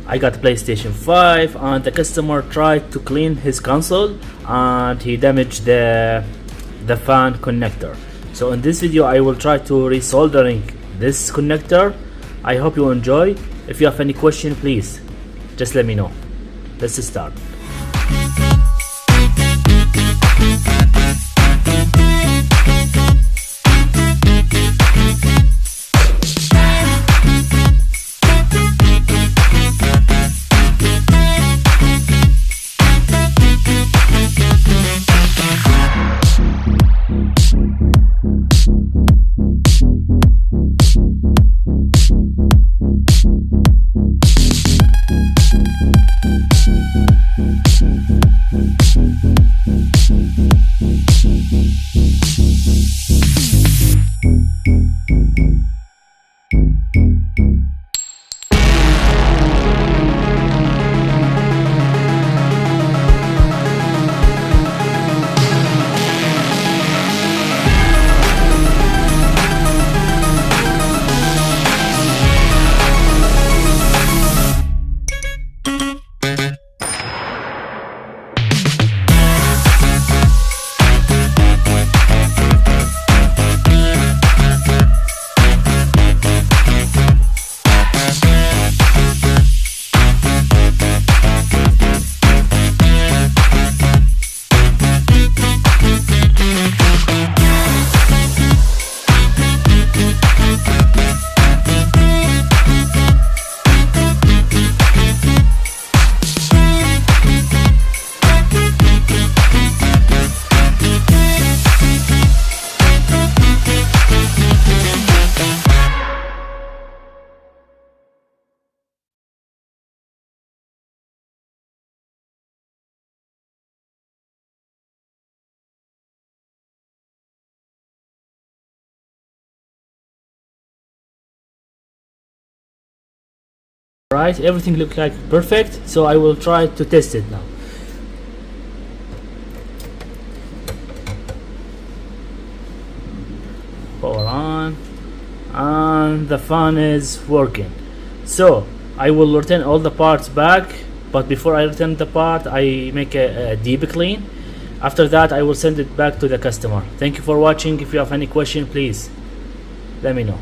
I got PlayStation 5 and the customer tried to clean his console and he damaged the fan connector. So in this video I will try to resoldering this connector. I hope you enjoy. If you have any question, please just let me know. Let's start. Right, everything looks like perfect, so I will try to test it now. Power on, and the fan is working. So I will return all the parts back, but before I return the part I make a deep clean. After that I will send it back to the customer. Thank you for watching. If you have any question, please let me know.